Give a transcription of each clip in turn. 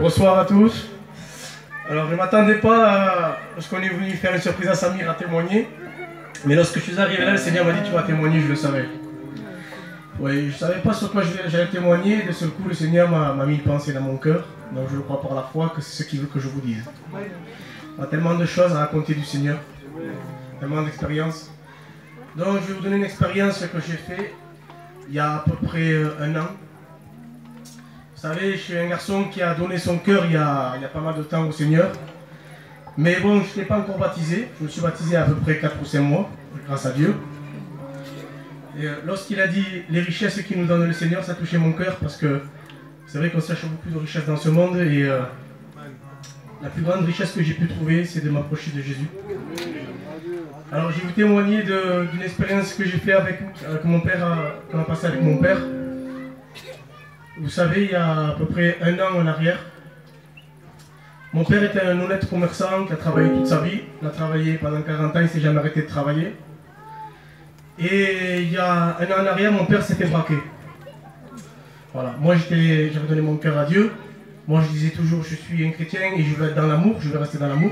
Bonsoir à tous. Alors je ne m'attendais pas à ce qu'on est venu faire une surprise à Samir à témoigner. Mais lorsque je suis arrivé là, le Seigneur m'a dit tu vas témoigner, je le savais. Oui, je ne savais pas sur quoi j'allais témoigner. De ce coup, le Seigneur m'a mis une pensée dans mon cœur. Donc je le crois par la foi que c'est ce qu'il veut que je vous dise. On a tellement de choses à raconter du Seigneur. Tellement d'expériences. Donc je vais vous donner une expérience que j'ai faite il y a à peu près un an. Vous savez, je suis un garçon qui a donné son cœur il y a pas mal de temps au Seigneur. Mais bon, je n'étais pas encore baptisé. Je me suis baptisé à peu près 4 ou 5 mois, grâce à Dieu. Et lorsqu'il a dit les richesses qu'il nous donne le Seigneur, ça a touché mon cœur parce que c'est vrai qu'on cherche beaucoup de richesses dans ce monde et la plus grande richesse que j'ai pu trouver, c'est de m'approcher de Jésus. Alors, je vais vous témoigner d'une expérience que j'ai faite avec mon père, qu'on a passé avec mon père. Vous savez, il y a à peu près un an en arrière, mon père était un honnête commerçant qui a travaillé toute sa vie. Il a travaillé pendant 40 ans, il ne s'est jamais arrêté de travailler. Et il y a un an en arrière, mon père s'est fait braquer. Voilà, moi j'avais donné mon cœur à Dieu. Moi je disais toujours, je suis un chrétien et je veux être dans l'amour, je veux rester dans l'amour.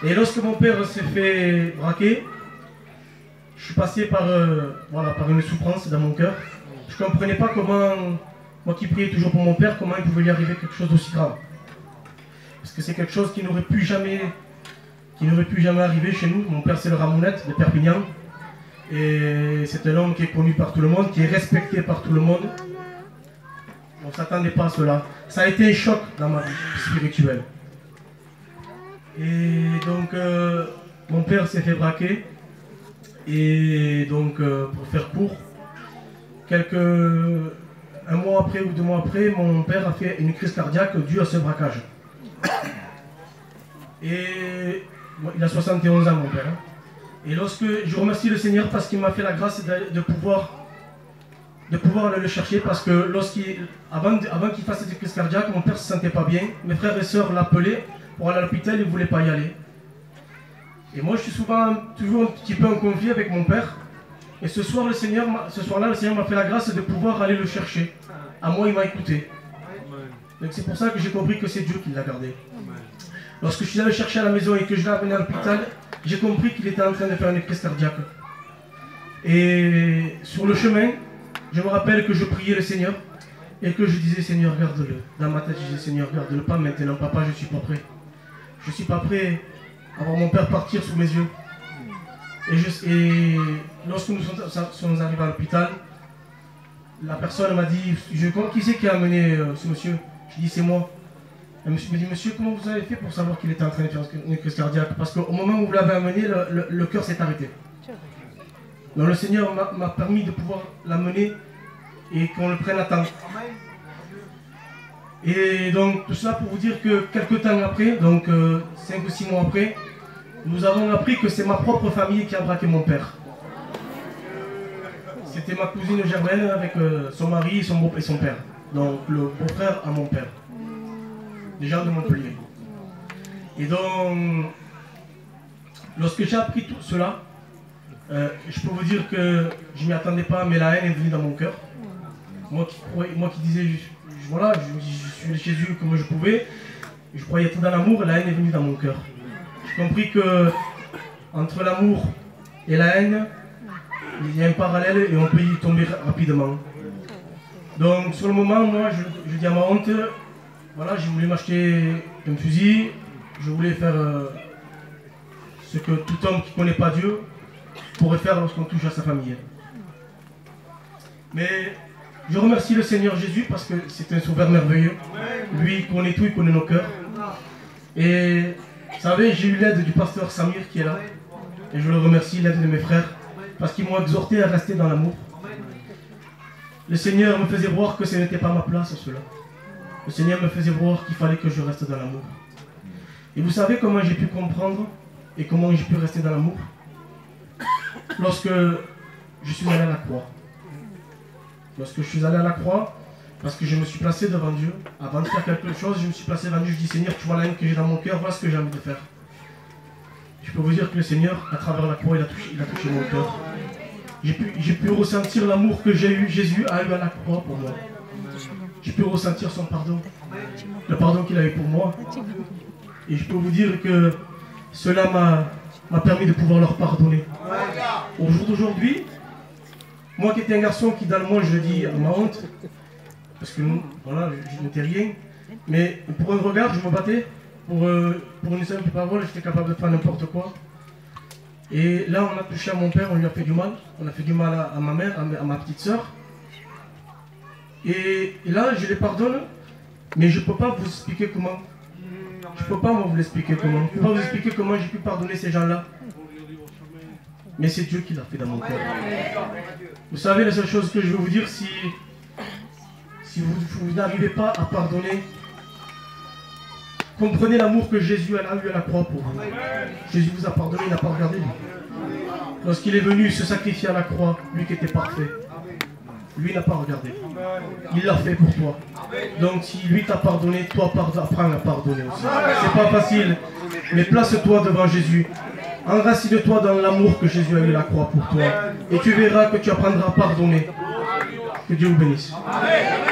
Et lorsque mon père s'est fait braquer, je suis passé par une souffrance dans mon cœur. Je ne comprenais pas comment, moi qui priais toujours pour mon père, comment il pouvait lui arriver quelque chose d'aussi grave. Parce que c'est quelque chose qui n'aurait plus jamais arrivé chez nous. Mon père c'est le Ramounette de Perpignan. Et c'est un homme qui est connu par tout le monde, qui est respecté par tout le monde. On ne s'attendait pas à cela. Ça a été un choc dans ma vie spirituelle. Et donc, mon père s'est fait braquer. Et donc, pour faire court, un mois après ou 2 mois après, mon père a fait une crise cardiaque due à ce braquage. Et il a 71 ans, mon père. Et lorsque je remercie le Seigneur parce qu'il m'a fait la grâce de pouvoir aller le chercher, parce que avant qu'il fasse cette crise cardiaque, mon père ne se sentait pas bien. Mes frères et sœurs l'appelaient pour aller à l'hôpital, ils ne voulaient pas y aller. Et moi, je suis toujours un petit peu en conflit avec mon père. Et ce soir-là, le Seigneur m'a fait la grâce de pouvoir aller le chercher. À moi, il m'a écouté. Donc c'est pour ça que j'ai compris que c'est Dieu qui l'a gardé. Lorsque je suis allé le chercher à la maison et que je l'ai amené à l'hôpital, j'ai compris qu'il était en train de faire une crise cardiaque. Et sur le chemin, je me rappelle que je priais le Seigneur et que je disais Seigneur, garde-le. Dans ma tête, je disais Seigneur, garde-le pas maintenant, papa, je ne suis pas prêt. Je ne suis pas prêt à voir mon père partir sous mes yeux. Et lorsque nous sommes arrivés à l'hôpital, la personne m'a dit, qui c'est qui a amené ce monsieur? Je dis c'est moi. Elle me dit, monsieur, comment vous avez fait pour savoir qu'il était en train de faire une crise cardiaque? Parce qu'au moment où vous l'avez amené, le cœur s'est arrêté. Donc le Seigneur m'a permis de pouvoir l'amener et qu'on le prenne à temps. Et donc tout cela pour vous dire que quelques temps après, donc 5 ou 6 mois après, nous avons appris que c'est ma propre famille qui a braqué mon père. C'était ma cousine Germaine avec son mari, et son père. Donc le beau-frère à mon père. Les gens de Montpellier. Et donc, lorsque j'ai appris tout cela, je peux vous dire que je ne m'y attendais pas, mais la haine est venue dans mon cœur. Moi qui disais, voilà, je suis Jésus comme je pouvais, je croyais tout dans l'amour, la haine est venue dans mon cœur. J'ai compris que entre l'amour et la haine, il y a un parallèle et on peut y tomber rapidement. Donc sur le moment, moi, je dis à ma honte, voilà, j'ai voulu m'acheter un fusil, je voulais faire ce que tout homme qui ne connaît pas Dieu pourrait faire lorsqu'on touche à sa famille. Mais je remercie le Seigneur Jésus parce que c'est un sauveur merveilleux. Lui, il connaît tout, il connaît nos cœurs. Et vous savez, j'ai eu l'aide du pasteur Samir qui est là. Et je le remercie, l'aide de mes frères, parce qu'ils m'ont exhorté à rester dans l'amour. Le Seigneur me faisait voir que ce n'était pas ma place, cela. Le Seigneur me faisait voir qu'il fallait que je reste dans l'amour. Et vous savez comment j'ai pu comprendre et comment j'ai pu rester dans l'amour? Lorsque je suis allé à la croix. Lorsque je suis allé à la croix, parce que je me suis placé devant Dieu, avant de faire quelque chose, je me suis placé devant Dieu, je dis Seigneur, tu vois la haine que j'ai dans mon cœur, voilà ce que j'ai envie de faire. Je peux vous dire que le Seigneur, à travers la croix, il a touché mon cœur. J'ai pu ressentir l'amour que Jésus a eu à la croix pour moi. j'ai pu ressentir son pardon, le pardon qu'il a eu pour moi. Et je peux vous dire que cela m'a permis de pouvoir leur pardonner. Au jour d'aujourd'hui, moi qui étais un garçon qui dans le monde, je le dis à ma honte, parce que voilà, je n'étais rien, mais pour un regard, je me battais, pour une simple parole, j'étais capable de faire n'importe quoi. Et là, on a touché à mon père, on lui a fait du mal, on a fait du mal à ma mère, à ma petite soeur. Et là, je les pardonne, mais je ne peux pas vous expliquer comment. Je ne peux pas moi vous l'expliquer comment. Je ne peux pas vous expliquer comment j'ai pu pardonner ces gens-là. Mais c'est Dieu qui l'a fait dans mon cœur. Vous savez, la seule chose que je veux vous dire, si vous n'arrivez pas à pardonner, comprenez l'amour que Jésus a eu à la croix pour vous. Jésus vous a pardonné, il n'a pas regardé lui. Lorsqu'il est venu se sacrifier à la croix, lui qui était parfait, lui n'a pas regardé. Il l'a fait pour toi. Donc si lui t'a pardonné, toi apprends à pardonner aussi. C'est pas facile, mais place-toi devant Jésus. Enracine-toi dans l'amour que Jésus a eu à la croix pour toi. Et tu verras que tu apprendras à pardonner. Que Dieu vous bénisse. Amen.